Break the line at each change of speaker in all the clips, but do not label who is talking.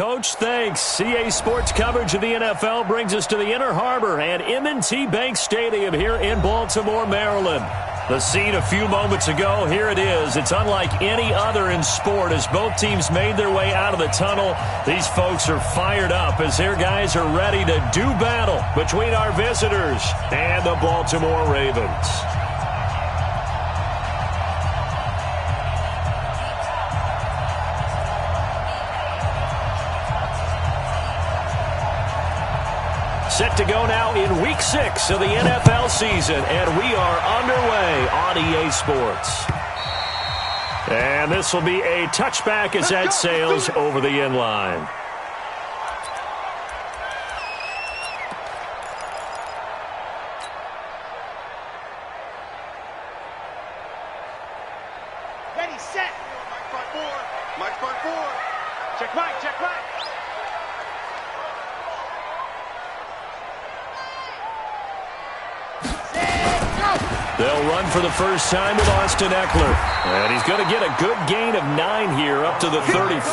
Coach. Thanks. CA Sports coverage of the NFL brings us to the Inner Harbor at M&T Bank Stadium here in Baltimore, Maryland. The scene a few moments ago, here it is. It's unlike any other in sport as both teams made their way out of the tunnel. These folks are fired up as their guys are ready to do battle between our visitors and the Baltimore Ravens. Set to go now in Week 6 of the NFL season, and we are underway on EA Sports. And this will be a touchback as that sails over the end line.
Ready, set. Mike front four. Mike front four. Check right, check right.
They'll run for the first time with Austin Eckler. And he's going to get a good gain of 9 here up to the 34.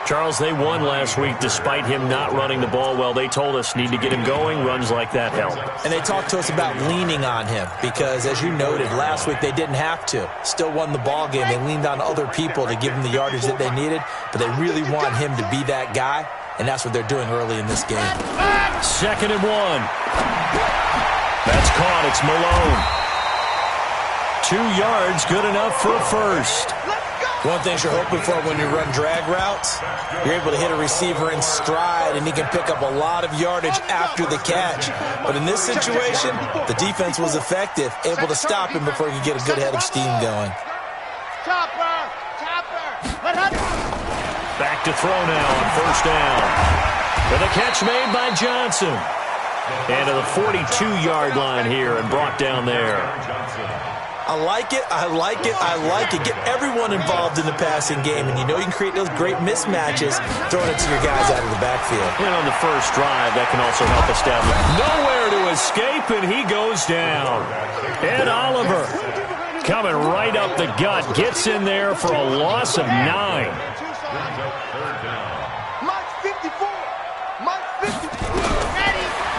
Charles, they won last week despite him not running the ball well. They told us need to get him going. Runs like that help.
And they talked to us about leaning on him because, as you noted, last week they didn't have to. Still won the ball game. They leaned on other people to give them the yardage that they needed, but they really want him to be that guy, and that's what they're doing early in this game.
2nd and 1. That's caught. It's Malone. 2 yards, good enough for a first.
One thing you're hoping for when you run drag routes, you're able to hit a receiver in stride, and he can pick up a lot of yardage after the catch. But in this situation, the defense was effective, able to stop him before he could get a good head of steam going.
Back to throw now on 1st down. And the catch made by Johnson. And to the 42-yard line here and brought down there.
I like it, I like it, I like it. Get everyone involved in the passing game, and you know you can create those great mismatches throwing it to your guys out of the backfield.
And on the first drive, that can also help establish nowhere to escape, and he goes down. Ed Oliver coming right up the gut, gets in there for a loss of 9.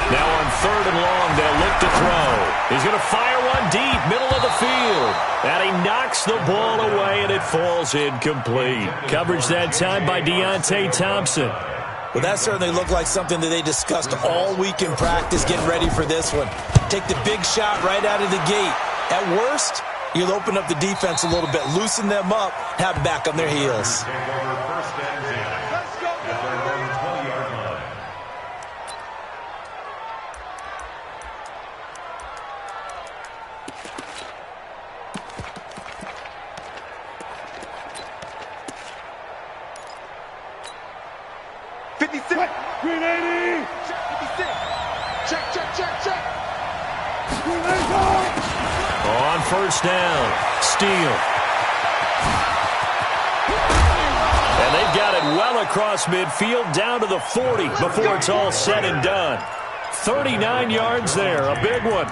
Now on 3rd and long, they'll look to throw. He's going to fire one deep, middle of the field. And he knocks the ball away, and it falls incomplete. Coverage that time by Deontay Thompson.
Well, that certainly looked like something that they discussed all week in practice, getting ready for this one. Take the big shot right out of the gate. At worst, you'll open up the defense a little bit, loosen them up, have them back on their heels.
On 1st down, Steele. And they've got it well across midfield, down to the 40 before it's all said and done. 39 yards there, a big one.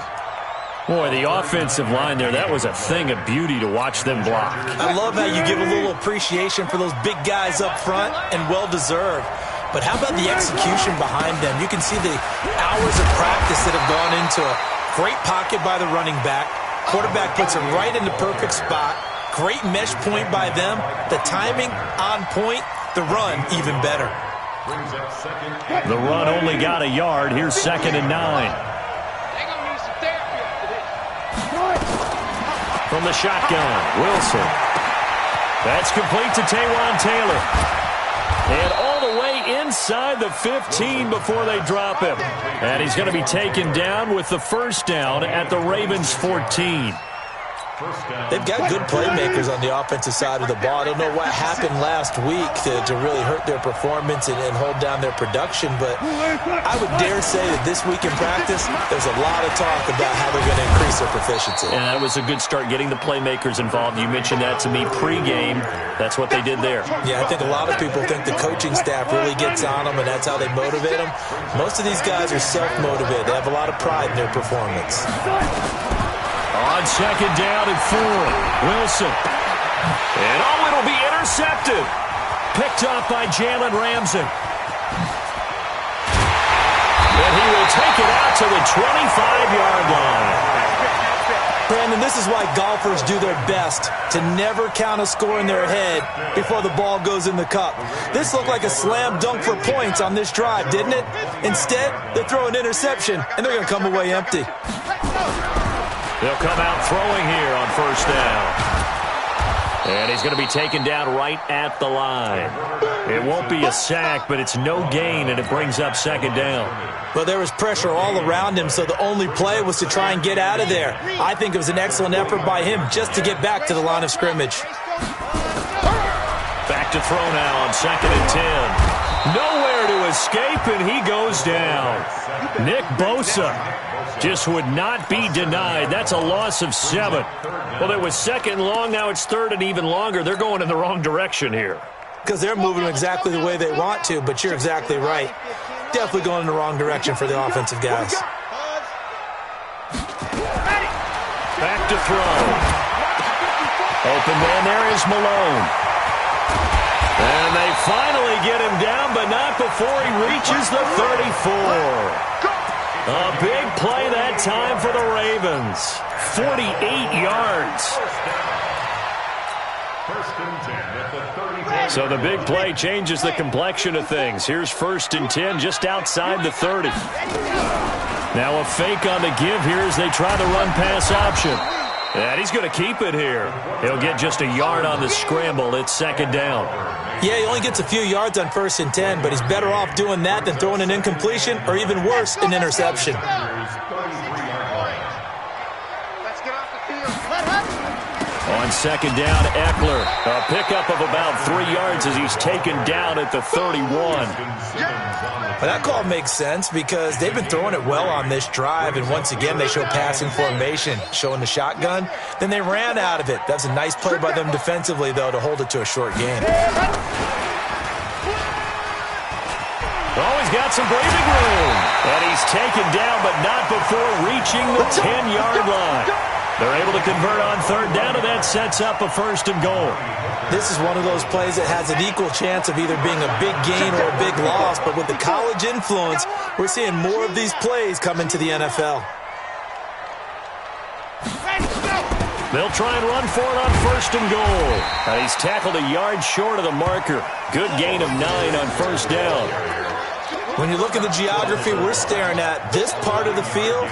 Boy, the offensive line there, that was a thing of beauty to watch them block.
I love how you give a little appreciation for those big guys up front, and well-deserved. But how about the execution behind them? You can see the hours of practice that have gone into it. Great pocket by the running back. Quarterback puts it right in the perfect spot. Great mesh point by them. The timing on point. The run even better.
The run only got a yard. Here's 2nd and 9. From the shotgun, Wilson. That's complete to Taywan Taylor. And all the way inside the 15 before they drop him. And he's going to be taken down with the 1st down at the Ravens 14.
They've got good playmakers on the offensive side of the ball. I don't know what happened last week to really hurt their performance and hold down their production, but I would dare say that this week in practice, there's a lot of talk about how they're going to increase their proficiency.
And that was a good start, getting the playmakers involved. You mentioned that to me pregame. That's what they did there.
Yeah, I think a lot of people think the coaching staff really gets on them, and that's how they motivate them. Most of these guys are self-motivated. They have a lot of pride in their performance.
On 2nd down and 4, Wilson. And it'll be intercepted. picked up by Jalen Ramsey. And he will take it out to the 25-yard line.
Brandon, this is why golfers do their best to never count a score in their head before the ball goes in the cup. This looked like a slam dunk for points on this drive, didn't it? Instead, they throw an interception, and they're going to come away empty.
They'll come out throwing here on first down. And he's going to be taken down right at the line. It won't be a sack, but it's no gain, and it brings up second down.
Well, there was pressure all around him, so the only play was to try and get out of there. I think it was an excellent effort by him just to get back to the line of scrimmage.
Back to throw now on 2nd and 10. Nowhere to escape, and he goes down. Nick Bosa just would not be denied. That's a loss of 7. Well, it was 2nd and long. Now it's 3rd and even longer. They're going in the wrong direction here.
Because they're moving exactly the way they want to, but you're exactly right. Definitely going in the wrong direction for the offensive guys.
Back to throw. Open man there is Malone. And they finally get him down, but not before he reaches the 34. A big play that time for the Ravens. 48 yards. So the big play changes the complexion of things. Here's 1st and 10 just outside the 30. Now a fake on the give here as they try the run-pass option. And he's going to keep it here. He'll get just a yard on the scramble. It's 2nd down.
Yeah, he only gets a few yards on 1st and 10, but he's better off doing that than throwing an incompletion or even worse, an interception.
On 2nd down, Eckler. A pickup of about 3 yards as he's taken down at the 31.
But that call makes sense because they've been throwing it well on this drive, and once again they show passing formation, showing the shotgun. Then they ran out of it. That was a nice play by them defensively, though, to hold it to a short gain.
Oh, he's got some breathing room. And he's taken down, but not before reaching the 10-yard line. They're able to convert on 3rd down, and that sets up a 1st and goal.
This is one of those plays that has an equal chance of either being a big gain or a big loss, but with the college influence, we're seeing more of these plays come into the NFL.
They'll try and run for it on 1st and goal. He's tackled a yard short of the marker. Good gain of 9 on 1st down.
When you look at the geography we're staring at, this part of the field,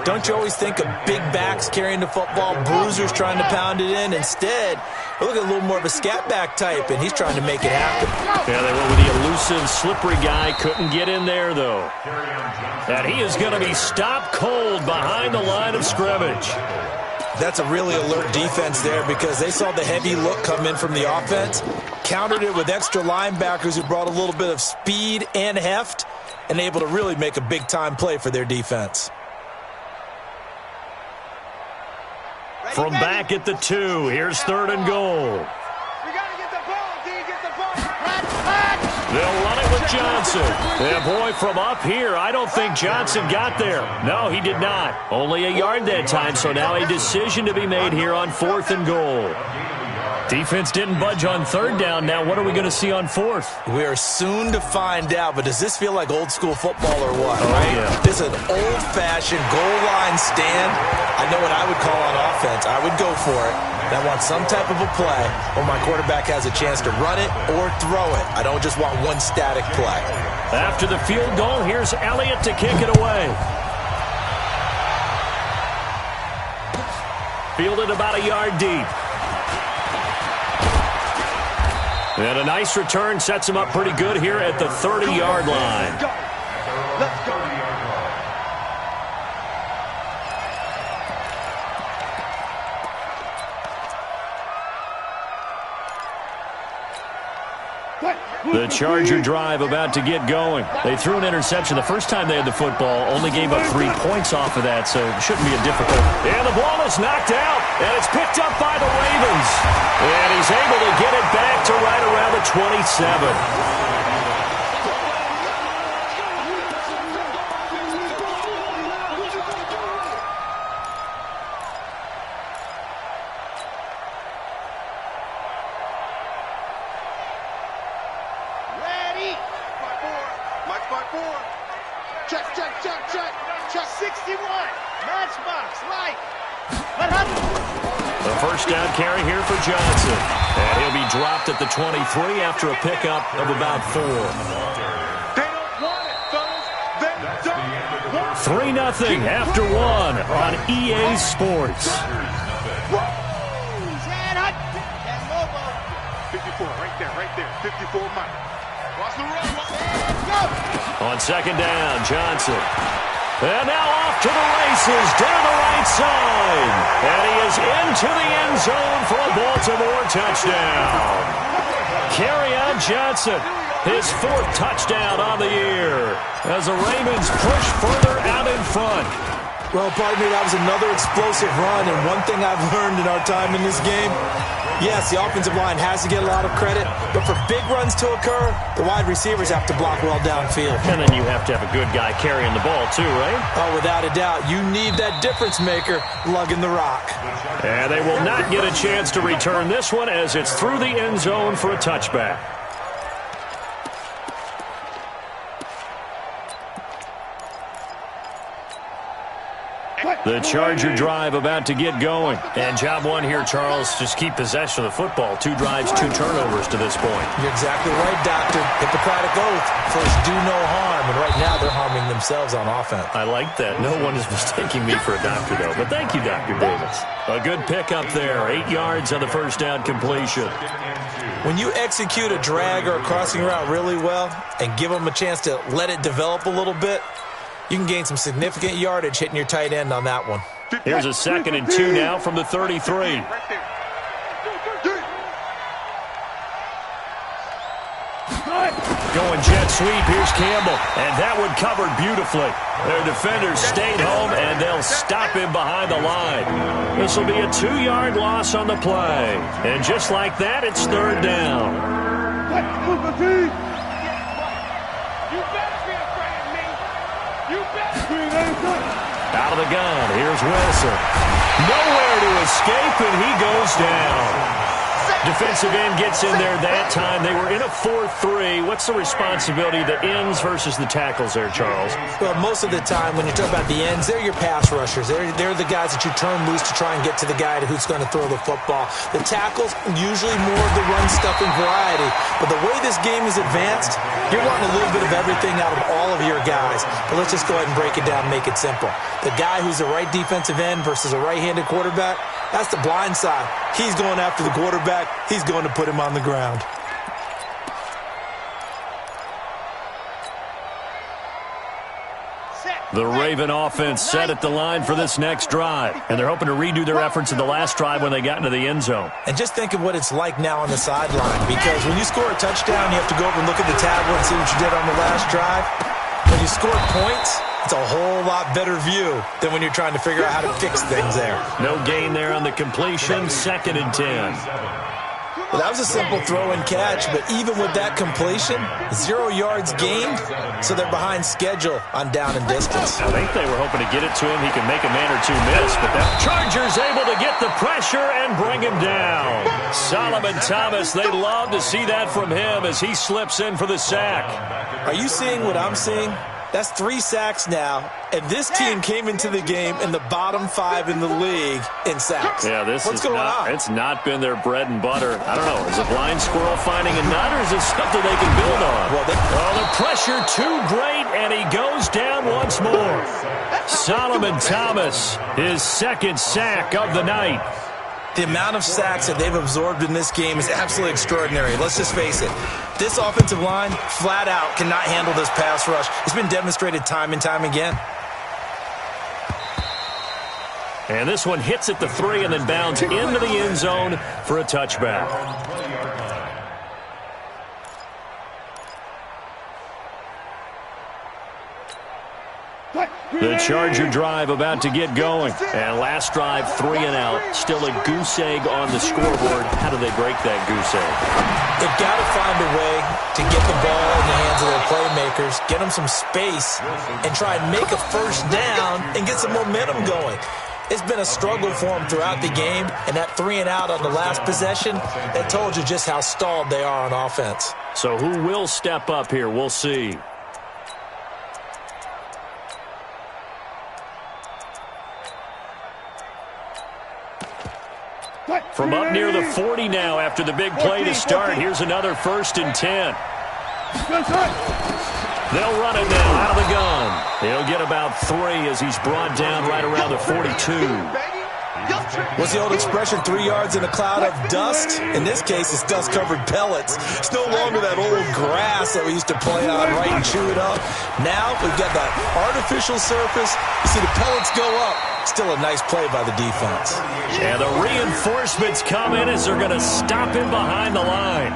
don't you always think of big backs carrying the football, bruisers trying to pound it in? Instead, we're looking at a little more of a scat back type, and he's trying to make it happen.
Yeah, they went with the elusive, slippery guy. Couldn't get in there, though. And he is going to be stopped cold behind the line of scrimmage.
That's a really alert defense there because they saw the heavy look come in from the offense, countered it with extra linebackers who brought a little bit of speed and heft, and able to really make a big-time play for their defense.
From back at the 2, here's 3rd and goal. They'll run it with Johnson. And boy, from up here, I don't think Johnson got there. No, he did not. Only a yard that time, so now a decision to be made here on 4th and goal. Defense didn't budge on 3rd down. Now what are we going to see on 4th?
We are soon to find out, but does this feel like old school football or what,
oh,
right?
Yeah.
This is an old-fashioned goal line stand. I know what I would call on offense. I would go for it. And I want some type of a play where my quarterback has a chance to run it or throw it. I don't just want one static play.
After the field goal, here's Elliott to kick it away. Fielded about a yard deep. And a nice return sets him up pretty good here at the 30-yard line.
Let's go.
The Charger drive about to get going. They threw an interception the first time they had the football, only gave up 3 points off of that, so it shouldn't be a difficult. And the ball is knocked out, and it's picked up by the Ravens. And he's able to get it back to right around the 27. The first down carry here for Johnson. And he'll be dropped at the 23 after a pickup of about 4.
They don't want it, fellas. They don't want it.
3-0 after 1 on EA Sports.
54, right there. 54 Mike. Watch the run.
On second down, Johnson. And now off to the races down the right side. And he is into the end zone for a Baltimore touchdown. Kerryon Johnson, his 4th touchdown on the year as the Ravens push further out in front.
Well, pardon me, that was another explosive run, and one thing I've learned in our time in this game, yes, the offensive line has to get a lot of credit, but for big runs to occur, the wide receivers have to block well downfield.
And then you have to have a good guy carrying the ball too, right?
Oh, without a doubt. You need that difference maker lugging the rock.
And they will not get a chance to return this one as it's through the end zone for a touchback. The Charger drive about to get going. And job 1 here, Charles, just keep possession of the football. 2 drives, 2 turnovers to this point.
You're exactly right, Doctor. Hippocratic oath. First, do no harm. And right now, they're harming themselves on offense.
I like that. No one is mistaking me for a doctor, though. But thank you, Dr. Davis. A good pickup there. 8 yards on the first down completion.
When you execute a drag or a crossing route really well and give them a chance to let it develop a little bit, you can gain some significant yardage hitting your tight end on that one.
Here's a 2nd and 2 now from the 33. Going jet sweep, here's Campbell. And that one covered beautifully. Their defenders stayed home, and they'll stop him behind the line. This will be a 2-yard loss on the play. And just like that, it's 3rd down. Out of the gun, here's Wilson. Nowhere to escape, and he goes down. Defensive end gets in there that time. They were in a 4-3. What's the responsibility of the ends versus the tackles there, Charles?
Well, most of the time when you talk about the ends, they're your pass rushers. They're the guys that you turn loose to try and get to the guy who's going to throw the football. The tackles, usually more of the run-stuffing variety. But the way this game is advanced, you're wanting a little bit of everything out of all of your guys. But let's just go ahead and break it down and make it simple. The guy who's the right defensive end versus a right-handed quarterback, that's the blind side. He's going after the quarterback. He's going to put him on the ground.
The Raven offense set at the line for this next drive. And they're hoping to redo their efforts in the last drive when they got into the end zone.
And just think of what it's like now on the sideline. Because when you score a touchdown, you have to go over and look at the tablet and see what you did on the last drive. When you score points, it's a whole lot better view than when you're trying to figure out how to fix things there.
No gain there on the completion. 2nd and 10.
Well, that was a simple throw and catch, but even with that completion, 0 yards gained, so they're behind schedule on down and distance.
I think they were hoping to get it to him. He can make a man or 2 miss, but that Charger's able to get the pressure and bring him down. Solomon Thomas, they love to see that from him as he slips in for the sack.
Are you seeing what I'm seeing? That's 3 sacks now, and this team came into the game in the bottom 5 in the league in sacks.
Yeah,
What's going on?
It's not been their bread and butter. I don't know. Is a blind squirrel finding a nut, or is it something they can build on?
Well,
the pressure too great, and he goes down once more. Solomon Thomas, his 2nd sack of the night.
The amount of sacks that they've absorbed in this game is absolutely extraordinary. Let's just face it. This offensive line, flat out, cannot handle this pass rush. It's been demonstrated time and time again.
And this one hits at the 3 and then bounds into the end zone for a touchback. The Charger drive about to get going. And last drive, 3 and out. Still a goose egg on the scoreboard. How do they break that goose egg?
They've got to find a way to get the ball in the hands of their playmakers, get them some space, and try and make a first down and get some momentum going. It's been a struggle for them throughout the game, and that 3 and out on the last possession, that told you just how stalled they are on offense.
So who will step up here? We'll see. From up near the 40 now after the big play to start. Here's another 1st and 10. They'll run it now out of the gun. He'll get about 3 as he's brought down right around the 42.
What's the old expression, 3 yards in a cloud of dust? In this case, it's dust-covered pellets. It's no longer that old grass that we used to play on, right, and chew it up. Now we've got that artificial surface. You see the pellets go up. Still a nice play by the defense.
And the reinforcements come in as they're going to stop him behind the line.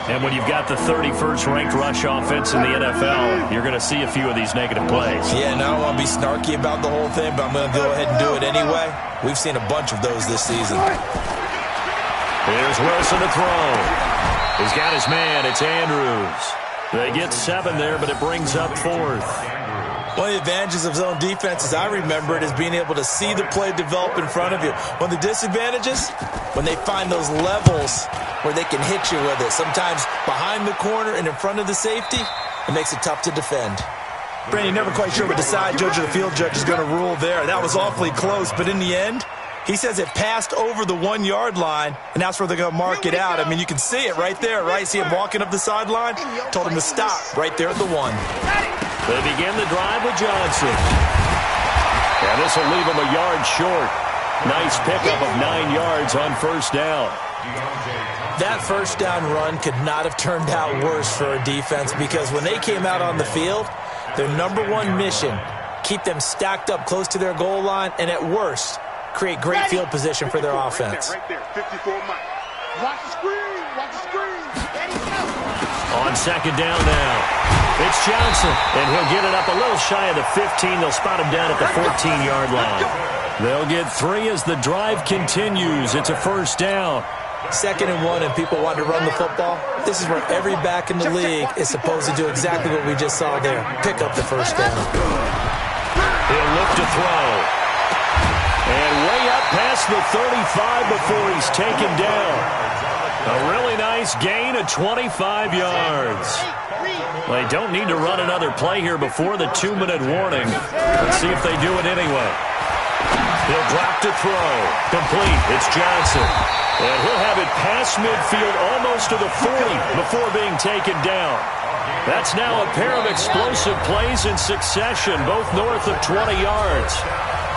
And when you've got the 31st ranked rush offense in the NFL, you're going to see a few of these negative plays.
Yeah, and I don't want to be snarky about the whole thing, but I'm going to go ahead and do it anyway. We've seen a bunch of those this season.
Here's Wilson to throw. He's got his man. It's Andrews. They get 7 there, but it brings up 4th.
One of the advantages of zone defense, as I remember it, is being able to see the play develop in front of you. One of the disadvantages, when they find those levels where they can hit you with it, sometimes behind the corner and in front of the safety, it makes it tough to defend. Brandon, never quite sure what the side judge or the field judge is going to rule there. That was awfully close, but in the end, he says it passed over the 1-yard line, and that's where they're going to mark it out. I mean, you can see it right there, right? See him walking up the sideline? Told him to stop right there at the 1.
They begin the drive with Johnson. And this will leave him a yard short. Nice pickup of 9 yards on 1st down.
That 1st down run could not have turned out worse for a defense, because when they came out on the field, their #1 mission, keep them stacked up close to their goal line, and at worst, create great field position for their offense.
Right there, 54 Mike. Watch the screen, watch the screen.
On 2nd down now, it's Johnson, and he'll get it up a little shy of the 15. They'll spot him down at the 14-yard line. They'll get 3 as the drive continues. It's a 1st down.
2nd and 1, and people want to run the football. This is where every back in the league is supposed to do exactly what we just saw there. Pick up the 1st down.
He'll look to throw. And way up past the 35 before he's taken down. A really nice gain of 25 yards. They don't need to run another play here before the 2-minute warning. Let's see if they do it anyway. He'll drop to throw. Complete. It's Johnson. And he'll have it past midfield almost to the 40 before being taken down. That's now a pair of explosive plays in succession, both north of 20 yards.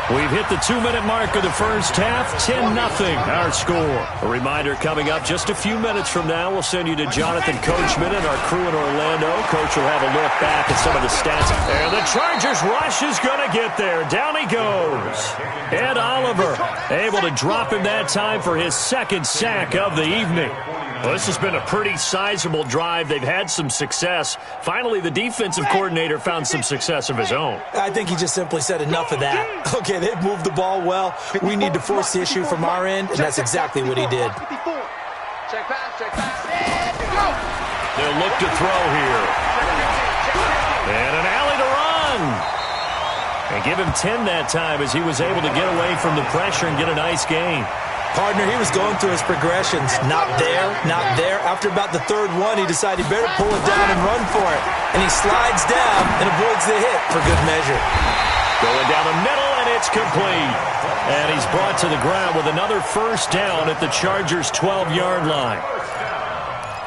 We've hit the 2-minute mark of the first half, 10-0 our score. A reminder coming up just a few minutes from now, we'll send you to Jonathan Coachman and our crew in Orlando. Coach will have a look back at some of the stats. And the Chargers rush is going to get there. Down he goes. Ed Oliver able to drop him that time for his 2nd sack of the evening. Well, this has been a pretty sizable drive. They've had some success. Finally, the defensive coordinator found some success of his own.
I think he just simply said enough of that. Okay, they've moved the ball well. We need to force the issue from our end, and that's exactly what he did.
Check pass.
They'll look to throw here. And an alley to run. And give him 10 that time as he was able to get away from the pressure and get a nice gain.
Partner, he was going through his progressions. Not there, not there. After about the 3rd one, he decided he better pull it down and run for it. And he slides down and avoids the hit for good measure.
Going down the middle, and it's complete. And he's brought to the ground with another 1st down at the Chargers' 12-yard line.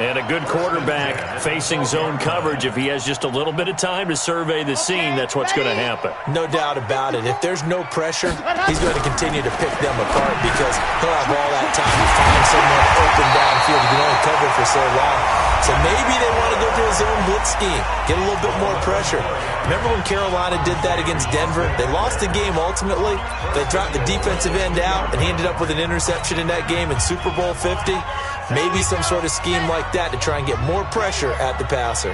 And a good quarterback facing zone coverage. If he has just a little bit of time to survey the scene, that's what's going to happen.
No doubt about it. If there's no pressure, he's going to continue to pick them apart because he'll have all that time to find someone open downfield. You can only cover for so long. So maybe they want to go to a zone blitz scheme, get a little bit more pressure. Remember when Carolina did that against Denver? They lost the game ultimately. They dropped the defensive end out, and he ended up with an interception in that game in Super Bowl 50. Maybe some sort of scheme like that to try and get more pressure at the passer.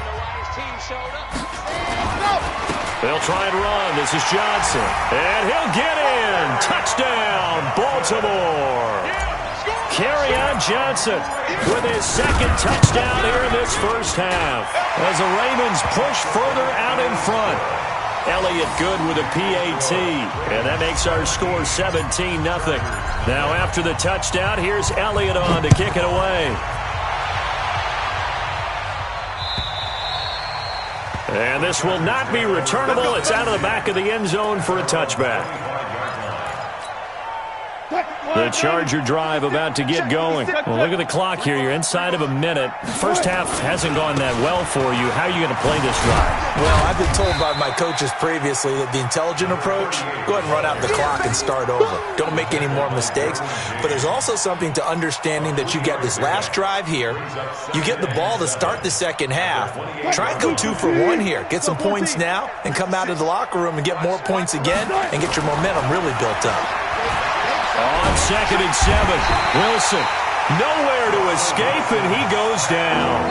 They'll try and run. This is Johnson. And he'll get in. Touchdown, Baltimore. Kerryon Johnson with his 2nd touchdown here in this first half. As the Ravens push further out in front. Elliott good with a PAT. And that makes our score 17-0. Now after the touchdown, here's Elliott on to kick it away. And this will not be returnable. It's out of the back of the end zone for a touchback. The Charger drive about to get going. Well, look at the clock here. You're inside of a minute. First half hasn't gone that well for you. How are you going to play this drive?
Well, I've been told by my coaches previously that the intelligent approach, go ahead and run out the clock and start over. Don't make any more mistakes. But there's also something to understanding that you get this last drive here. You get the ball to start the second half. Try and go 2 for 1 here. Get some points now and come out of the locker room and get more points again and get your momentum really built up.
On 2nd and 7, Wilson nowhere to escape, and he goes down.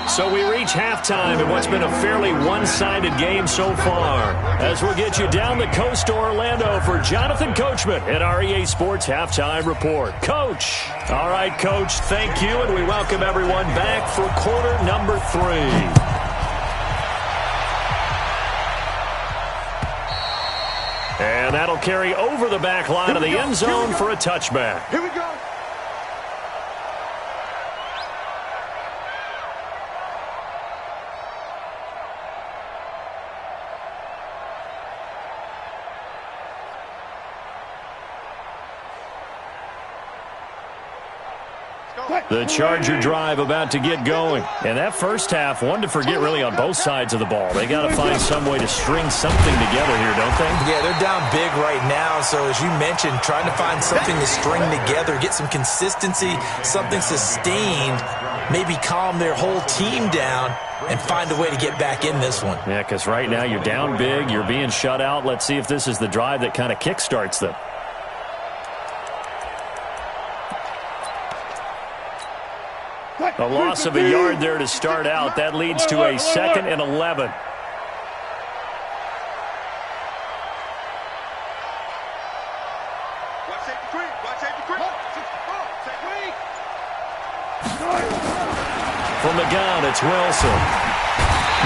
So we reach halftime in what's been a fairly one-sided game so far. As we'll get you down the coast to Orlando for Jonathan Coachman at our EA Sports Halftime Report. Coach. All right, Coach, thank you, and we welcome everyone back for quarter number 3. And that'll carry over the back line of the end zone for a touchback.
Here we go.
The Charger drive about to get going. And that first half, one to forget really on both sides of the ball. They got to find some way to string something together here, don't they?
Yeah, they're down big right now. So as you mentioned, trying to find something to string together, get some consistency, something sustained, maybe calm their whole team down and find a way to get back in this one.
Yeah, because right now you're down big, you're being shut out. Let's see if this is the drive that kind of kickstarts them. A loss of a yard there to start out. That leads to a 2nd and 11. From the gun, it's Wilson.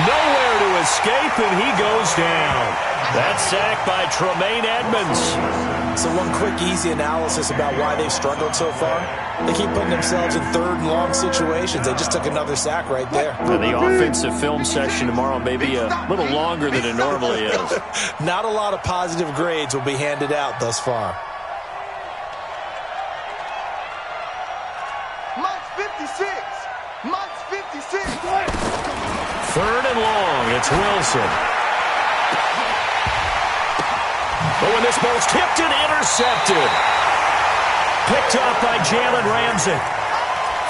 Nowhere to escape, and he goes down. That's sacked by Tremaine Edmonds.
So one quick, easy analysis about why they've struggled so far. They keep putting themselves in 3rd and long situations. They just took another sack right there.
And the offensive film session tomorrow may be a little longer than it normally is.
Not a lot of positive grades will be handed out thus far.
Monk's 56. Monk's 56.
3rd and long. It's Wilson. But when this ball's tipped and intercepted. Picked off by Jalen Ramsey.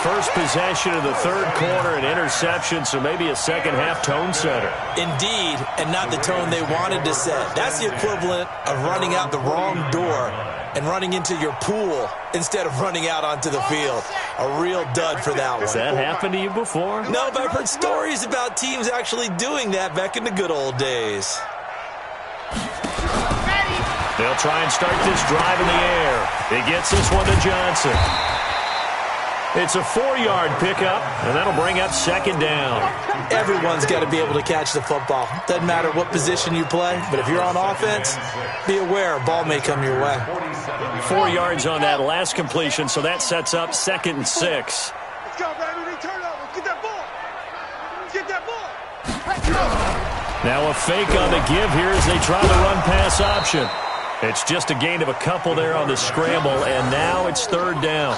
First possession of the 3rd quarter, an interception, so maybe a second-half tone setter.
Indeed, and not the tone they wanted to set. That's the equivalent of running out the wrong door and running into your pool instead of running out onto the field. A real dud for that one.
Has that happened to you before?
No, but I've heard stories about teams actually doing that back in the good old days.
They'll try and start this drive in the air. He gets this one to Johnson. It's a 4-yard pickup, and that'll bring up 2nd down.
Everyone's got to be able to catch the football. Doesn't matter what position you play, but if you're on offense, be aware a ball may come your way.
4 yards on that last completion, so that sets up 2nd and 6.
Let's go, baby. Return over. Get that ball. Get that ball.
Now a fake on the give here as they try the run-pass option. It's just a gain of a couple there on the scramble, and now it's 3rd down.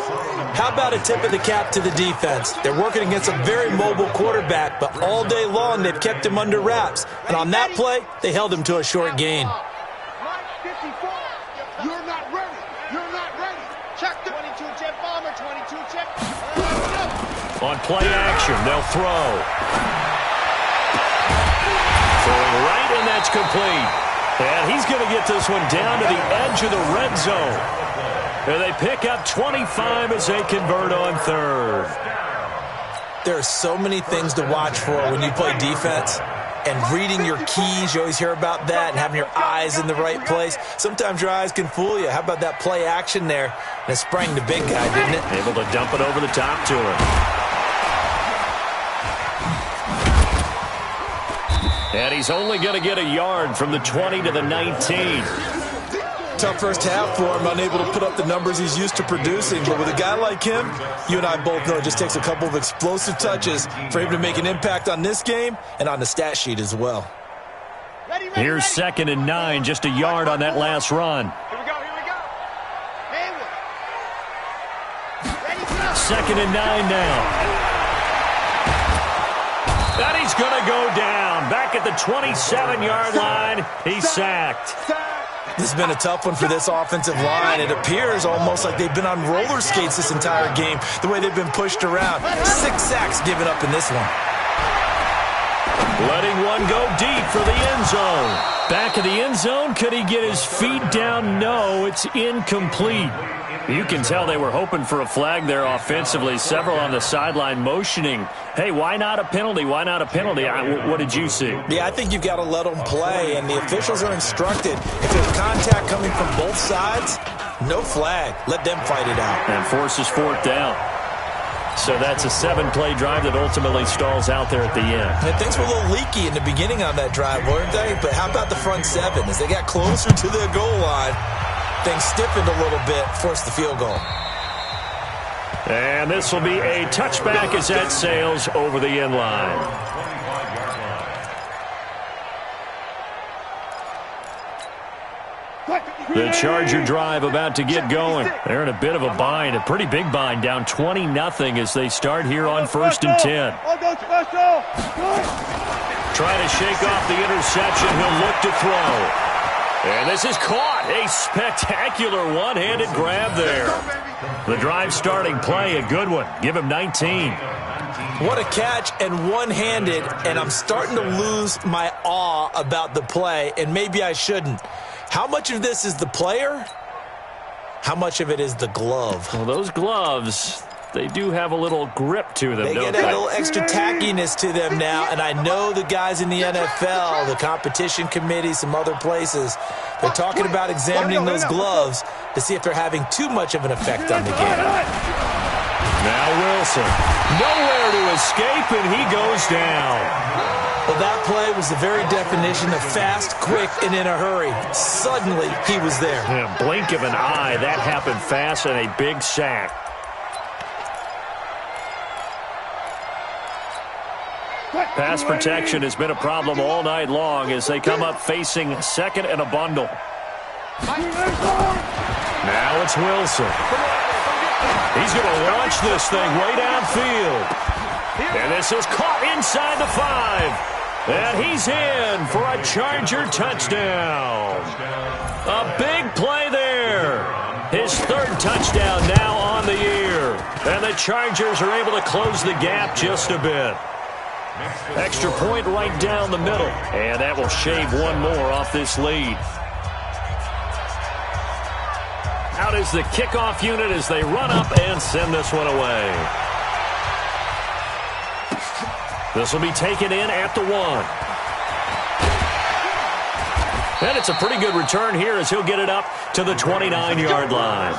How about a tip of the cap to the defense? They're working against a very mobile quarterback, but all day long they've kept him under wraps. And on that play, they held him to a short gain.
You're not ready. You're not ready. Check the 22-jet bomber, 22-jet.
On play action, they'll throw. Throwing right, and that's complete. And he's going to get this one down to the edge of the red zone. And they pick up 25 as they convert on 3rd.
There are so many things to watch for when you play defense. And reading your keys, you always hear about that, and having your eyes in the right place. Sometimes your eyes can fool you. How about that play action there? And it sprang the big guy, didn't it?
Able to dump it over the top to him. And he's only going to get a yard from the 20 to the 19.
Tough first half for him, unable to put up the numbers he's used to producing. But with a guy like him, you and I both know it just takes a couple of explosive touches for him to make an impact on this game and on the stat sheet as well.
Here's 2nd and 9, just a yard on that last run.
Here we go.
2nd and 9 now. And he's going to go down. Back at the 27-yard line, he's sacked.
This has been a tough one for this offensive line. It appears almost like they've been on roller skates this entire game, the way they've been pushed around. 6 sacks given up in this one.
Letting one go deep for the end zone. Back of the end zone, could he get his feet down? No, it's incomplete. You can tell they were hoping for a flag there offensively. Several on the sideline motioning, hey, why not a penalty? Why not a penalty? What did you see?
Yeah, I think you've got to let them play, and the officials are instructed. If there's contact coming from both sides, no flag. Let them fight it out.
And forces 4th down. So that's a 7-play drive that ultimately stalls out there at the end.
And things were a little leaky in the beginning on that drive, weren't they? But how about the front 7? As they got closer to the goal line, things stiffened a little bit, forced the field goal.
And this will be a touchback as that sails over the end line. The Charger drive about to get going. They're in a bit of a bind, a pretty big bind, down 20-0 as they start here on 1st and 10. Trying to shake off the interception. He'll look to throw. And this is caught. A spectacular one-handed grab there. The drive starting play, a good one. Give him 19.
What a catch, and one-handed, and I'm starting to lose my awe about the play, and maybe I shouldn't. How much of this is the player? How much of it is the glove?
Well, those gloves, they do have a little grip to them, don't
they? Get a little extra tackiness to them now, and I know the guys in the NFL, the competition committee, some other places, they're talking about examining those gloves to see if they're having too much of an effect on the game.
Now Wilson, nowhere to escape, and he goes down.
Well, that play was the very definition of fast, quick, and in a hurry. Suddenly, he was there.
Yeah, blink of an eye, that happened fast, and a big sack. Pass protection has been a problem all night long as they come up facing 2nd and a bundle. Now it's Wilson. He's going to launch this thing way downfield. And this is caught inside the 5. And he's in for a Charger touchdown. A big play there. His 3rd touchdown now on the year. And the Chargers are able to close the gap just a bit. Extra point right down the middle. And that will shave one more off this lead. Out is the kickoff unit as they run up and send this one away. This will be taken in at the 1. And it's a pretty good return here as he'll get it up to the 29-yard line.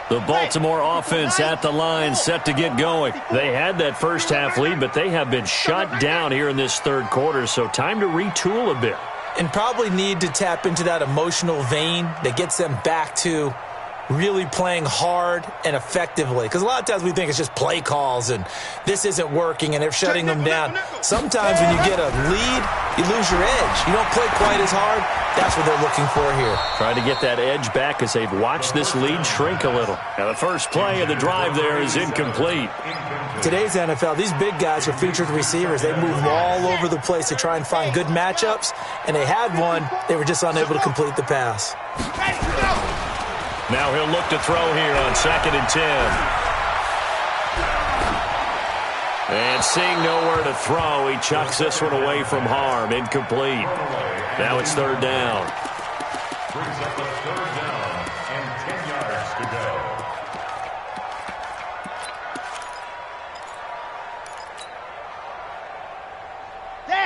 The Baltimore offense at the line, set to get going. They had that first half lead, but they have been shut down here in this 3rd quarter, so time to retool a bit.
And probably need to tap into that emotional vein that gets them back to really playing hard and effectively. Because a lot of times we think it's just play calls and this isn't working and they're shutting them down. Sometimes when you get a lead, you lose your edge. You don't play quite as hard. That's what they're looking for here.
Trying to get that edge back as they've watched this lead shrink a little. Now the first play of the drive there is incomplete.
Today's NFL, these big guys are featured receivers. They move all over the place to try and find good matchups, and they had one. They were just unable to complete the pass.
Now he'll look to throw here on 2nd and 10. And seeing nowhere to throw, he chucks this one away from harm. Incomplete. Now it's 3rd down.
Brings up the 3rd down and 10 yards to go.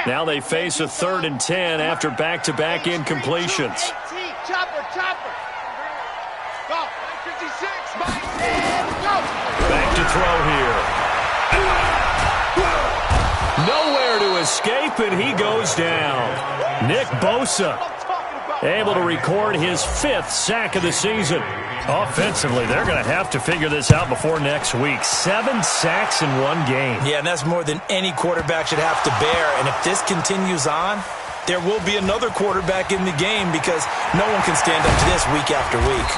Now they face a 3rd and 10 after back-to-back incompletions.
Chopper. Go. 56.
Back to throw here. Nowhere to escape, and he goes down. Nick Bosa. able to record his 5th sack of the season. Offensively, they're going to have to figure this out before next week. 7 sacks in one game.
Yeah, and that's more than any quarterback should have to bear. And if this continues on, there will be another quarterback in the game because no one can stand up to this week after week.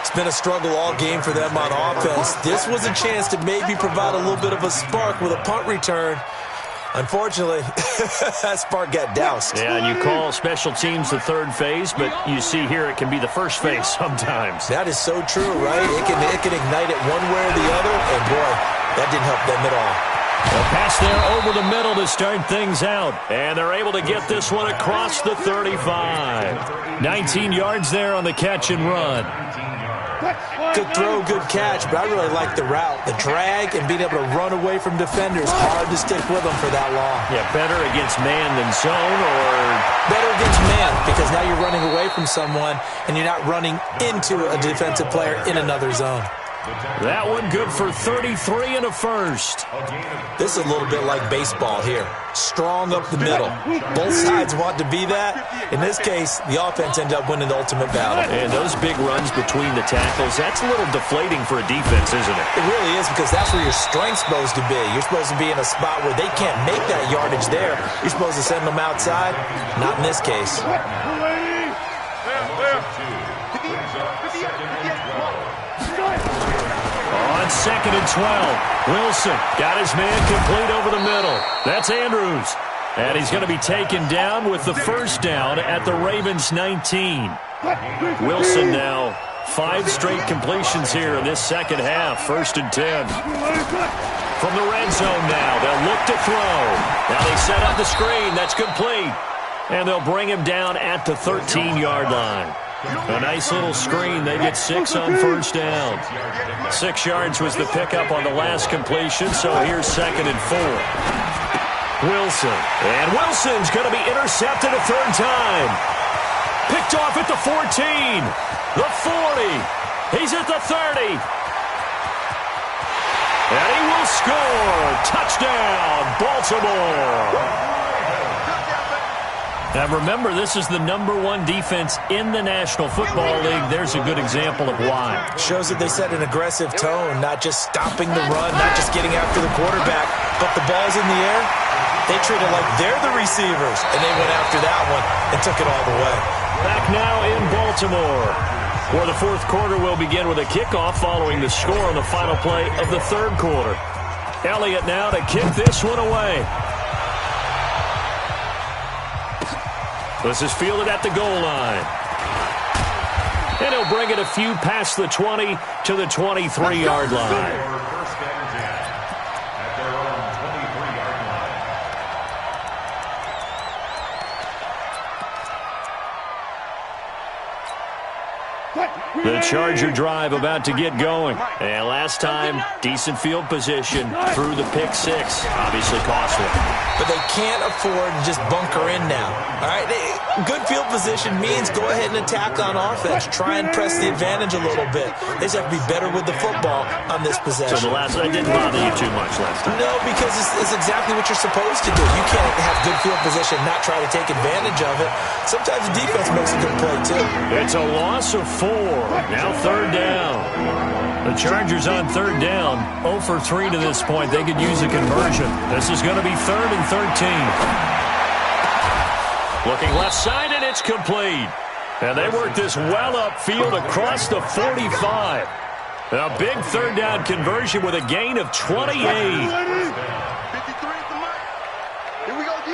It's been a struggle all game for them on offense. This was a chance to maybe provide a little bit of a spark with a punt return. Unfortunately, that spark got doused.
Yeah, and you call special teams the third phase, but you see here it can be the first phase sometimes.
That is so true, right? It can ignite it one way or the other, and boy, that didn't help them at all.
A pass there over the middle to start things out, and they're able to get this one across the 35. 19 yards there on the catch and run.
Good throw, good catch, but I really like the route. The drag and being able to run away from defenders. Hard to stick with them for that long.
Yeah, better against man than zone, or
better against man, because now you're running away from someone and you're not running into a defensive player in another zone.
That one good for 33 and a first.
This is a little bit like baseball here. Strong up the middle. Both sides want to be that. In this case, the offense ended up winning the ultimate battle.
And those big runs between the tackles, that's a little deflating for a defense, isn't it?
It really is, because that's where your strength's supposed to be. You're supposed to be in a spot where they can't make that yardage there. You're supposed to send them outside. Not in this case.
On 2nd and 12, Wilson got his man complete over the middle. That's Andrews. And he's going to be taken down with the first down at the Ravens 19. Wilson now 5 straight completions here in this second half. 1st and 10. From the red zone now, they'll look to throw. Now they set up the screen. That's complete. And they'll bring him down at the 13-yard line. A nice little screen. They get 6 on first down. 6 yards was the pickup on the last completion, so here's 2nd and 4. Wilson. And Wilson's going to be intercepted a 3rd time. Picked off at the 14. The 40. He's at the 30. And he will score. Touchdown, Baltimore. Now, remember, this is the #1 defense in the National Football League. There's a good example of why.
Shows that they set an aggressive tone, not just stopping the run, not just getting after the quarterback, but the ball's in the air. They treat it like they're the receivers, and they went after that one and took it all the way.
Back now in Baltimore, where the 4th quarter will begin with a kickoff following the score on the final play of the 3rd quarter. Elliott now to kick this one away. This is fielded at the goal line. And he'll bring it a few past the 20 to the 23-yard line. The Charger drive about to get going. And last time, decent field position through the pick 6. Obviously costly.
But they can't afford to just bunker in now. All right, good field position means go ahead and attack on offense. Try and press the advantage a little bit. They just have to be better with the football on this possession.
So that didn't bother you too much last time?
No, because it's exactly what you're supposed to do. You can't have good field position, not try to take advantage of it. Sometimes the defense makes a good play, too.
It's a loss of 4. Now 3rd down. The Chargers on 3rd down. 0 for 3 to this point. They could use a conversion. This is going to be 3rd and 13. Looking left side, and it's complete. And they work this well upfield across the 45. A big 3rd down conversion with a gain of 28.
53 at the mic. Here we go, G.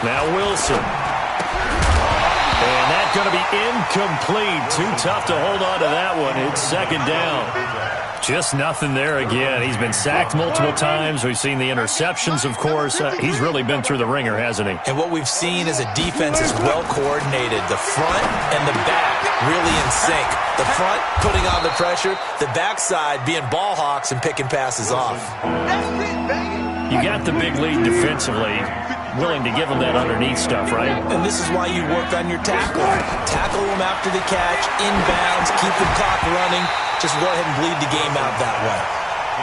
Now Wilson. And that's going to be incomplete. Too tough to hold on to that one. It's 2nd down. Just nothing there again. He's been sacked multiple times. We've seen the interceptions, of course. He's really been through the ringer, hasn't he?
And what we've seen is a defense is well coordinated. The front and the back really in sync. The front putting on the pressure. The backside being ball hawks and picking passes off.
That's it, baby.
You got the big lead defensively. Willing to give them that underneath stuff, right?
And this is why you work on your tackle. Tackle them after the catch, inbounds, keep the clock running. Just go ahead and bleed the game out that way.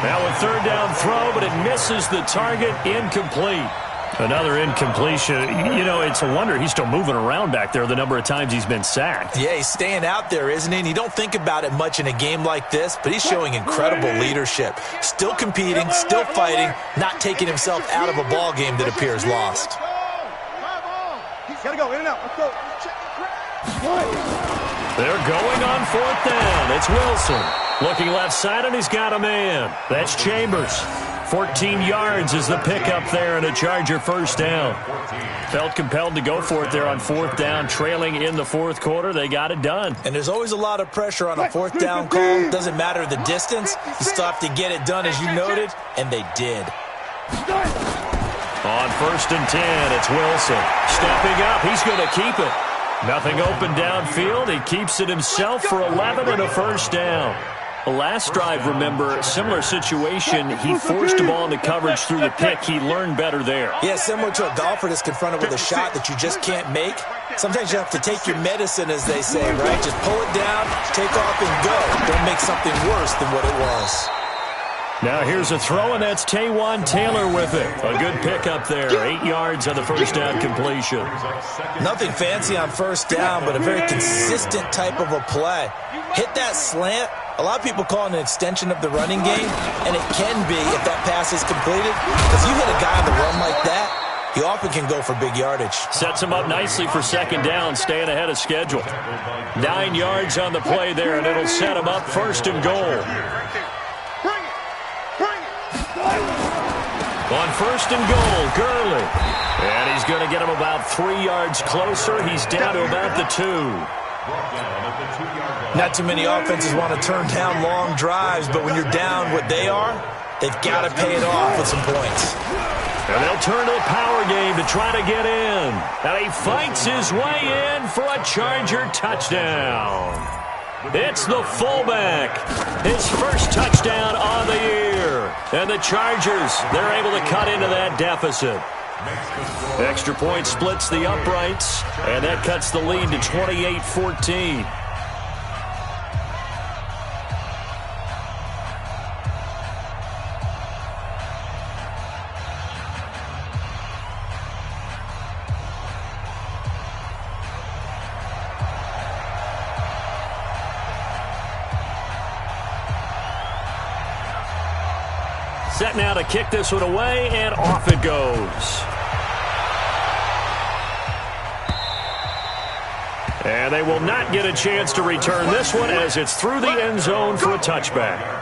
Now a 3rd down throw, but it misses the target, incomplete. Another incompletion. You know, it's a wonder he's still moving around back there the number of times he's been sacked.
Yeah, he's staying out there, isn't he? And you don't think about it much in a game like this, but he's showing incredible leadership. Still competing, still fighting, not taking himself out of a ball game that appears lost.
Gotta go, in and out. Let's go.
They're going on 4th down. It's Wilson. Looking left side, and he's got a man. That's Chambers. 14 yards is the pickup there, and a Charger first down. Felt compelled to go for it there on 4th down, trailing in the 4th quarter. They got it done.
And there's always a lot of pressure on a 4th down call. Doesn't matter the distance. You still have to get it done, as you noted, and they did.
On 1st and 10, it's Wilson. Stepping up, he's going to keep it. Nothing open downfield. He keeps it himself for 11 and a first down. The last drive, remember, similar situation. He forced the ball into coverage through the pick. He learned better there.
Yeah, similar to a golfer that's confronted with a shot that you just can't make. Sometimes you have to take your medicine, as they say, right? Just pull it down, take off, and go. Don't make something worse than what it was.
Now here's a throw, and that's Taywan Taylor with it. A good pickup there. 8 yards on the first down completion.
Nothing fancy on first down, but a very consistent type of a play. Hit that slant. A lot of people call it an extension of the running game, and it can be if that pass is completed. Because you hit a guy on the run like that, he often can go for big yardage.
Sets him up nicely for 2nd down, staying ahead of schedule. 9 yards on the play there, and it'll set him up 1st and goal. On 1st and goal, Gurley. And he's going to get him about 3 yards closer. He's down to about the 2.
Not too many offenses want to turn down long drives, but when you're down what they are, they've got to pay it off with some points.
And they'll turn to the power game to try to get in. And he fights his way in for a Charger touchdown. It's the fullback. His first touchdown on the year. And the Chargers, they're able to cut into that deficit. Extra point splits the uprights, and that cuts the lead to 28-14. Set now to kick this one away, and off it goes. And they will not get a chance to return this one as it's through the end zone for a touchback.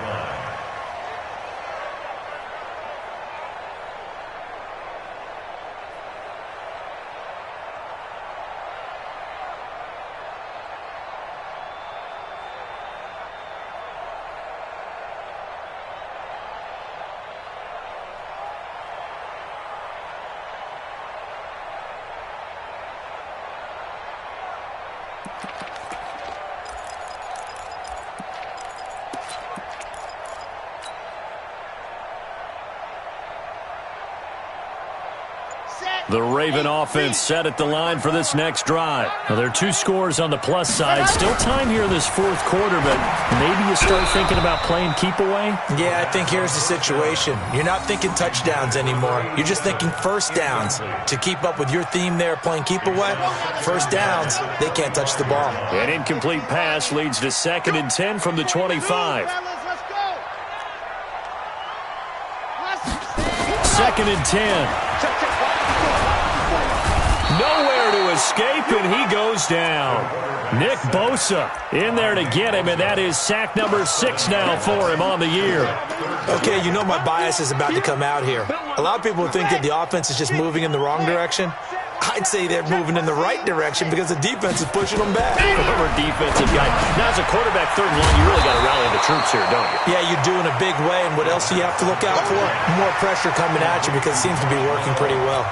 The Raven offense set at the line for this next drive. Now, there are 2 scores on the plus side. Still time here in this 4th quarter, but maybe you start thinking about playing keep away?
Yeah, I think here's the situation. You're not thinking touchdowns anymore. You're just thinking first downs. To keep up with your theme there, playing keep away, first downs, they can't touch the ball.
An incomplete pass leads to 2nd and 10 from the 25. 2nd and 10. Nowhere to escape, and he goes down. Nick Bosa in there to get him, and that is sack number 6 now for him on the year.
Okay, you know my bias is about to come out here. A lot of people think that the offense is just moving in the wrong direction. I'd say they're moving in the right direction because the defense is pushing them back.
Former defensive guy. Now, as a quarterback, 3rd and long, you really got to rally the troops here, don't you?
Yeah, you do in a big way, and what else do you have to look out for? More pressure coming at you because it seems to be working pretty well.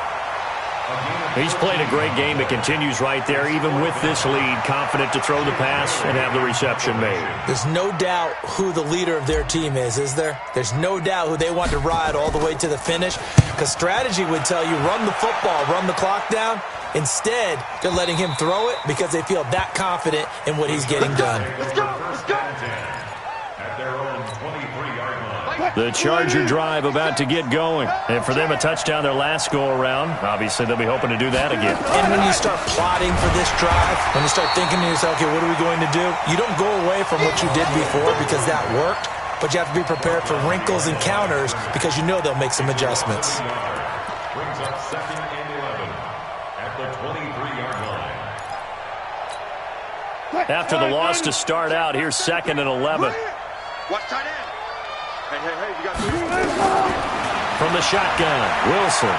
He's played a great game. It continues right there, even with this lead, confident to throw the pass and have the reception made.
There's no doubt who the leader of their team is there? There's no doubt who they want to ride all the way to the finish, because strategy would tell you run the football, run the clock down. Instead, they're letting him throw it because they feel that confident in what he's getting done.
Let's go. Let's go.
At their own 23-yard line.
The Charger drive about to get going. And for them, a touchdown their last go-around. Obviously, they'll be hoping to do that again.
And when you start plotting for this drive, when you start thinking to yourself, okay, what are we going to do? You don't go away from what you did before because that worked, but you have to be prepared for wrinkles and counters because you know they'll make some adjustments.
Brings up 2nd and 11 at the 23-yard line.
After the loss to start out, here's 2nd and 11.
Watch tight end. Hey, you got to
From the shotgun, Wilson.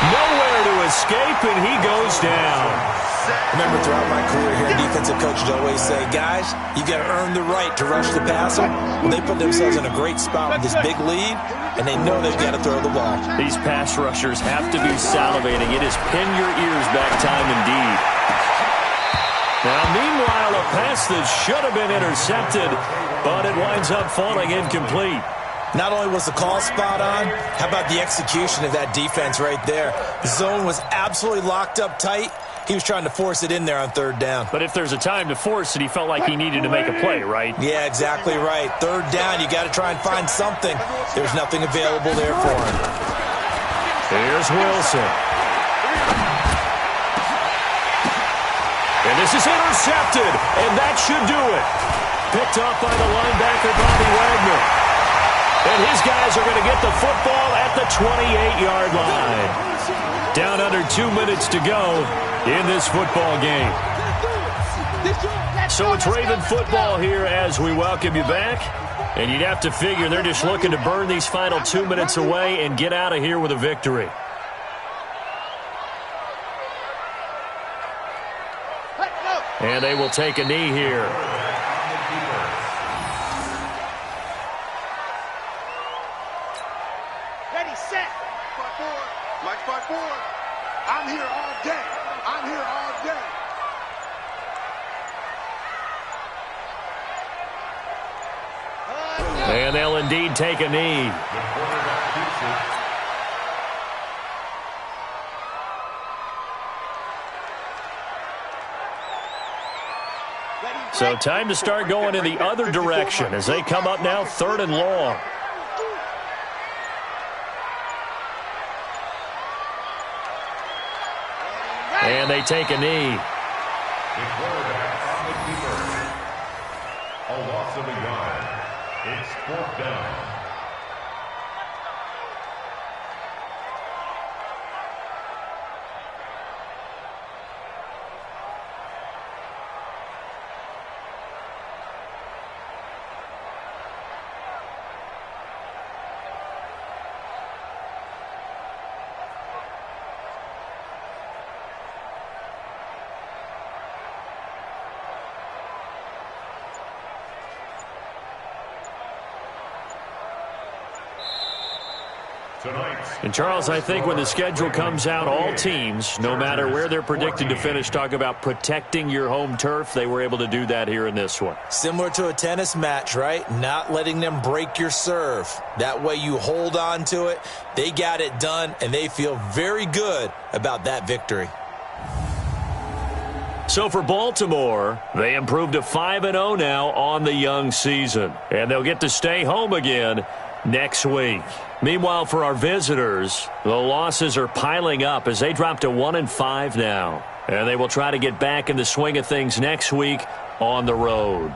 Nowhere to escape, and he goes down.
Remember, throughout my career here, defensive coaches always say, guys, you got to earn the right to rush the passer. Well, they put themselves in a great spot with this big lead, and they know they've got to throw the ball.
These pass rushers have to be salivating. It is pin your ears back time indeed. Now, meanwhile, a pass that should have been intercepted, but it winds up falling incomplete.
Not only was the call spot on, how about the execution of that defense right there? The zone was absolutely locked up tight. He was trying to force it in there on 3rd down.
But if there's a time to force it, he felt like he needed to make a play, right?
Yeah, exactly right. 3rd down, you got to try and find something. There's nothing available there for him.
Here's Wilson. And this is intercepted, and that should do it. Picked off by the linebacker, Bobby Wagner. And his guys are going to get the football at the 28-yard line. Down under 2 minutes to go in this football game. So it's Raven football here as we welcome you back. And you'd have to figure they're just looking to burn these final 2 minutes away and get out of here with a victory. And they will take a knee here.
Ready, set. Spot 4. Like spot 4. I'm here all day. I'm here all day.
And they'll indeed take a knee. So time to start going in the other direction as they come up now 3rd and long. And they take a knee.
A loss of a yard. It's 4th down.
And, Charles, I think when the schedule comes out, all teams, no matter where they're predicted to finish, talk about protecting your home turf. They were able to do that here in this one.
Similar to a tennis match, right? Not letting them break your serve. That way you hold on to it. They got it done, and they feel very good about that victory.
So for Baltimore, they improved to 5-0 now on the young season. And they'll get to stay home again next week. Meanwhile, for our visitors, the losses are piling up as they drop to 1-5 now. And they will try to get back in the swing of things next week on the road.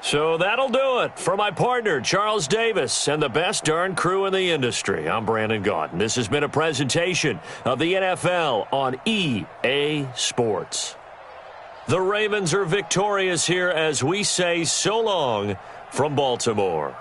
So that'll do it for my partner, Charles Davis, and the best darn crew in the industry. I'm Brandon Gaudin. This has been a presentation of the NFL on EA Sports. The Ravens are victorious here as we say so long from Baltimore.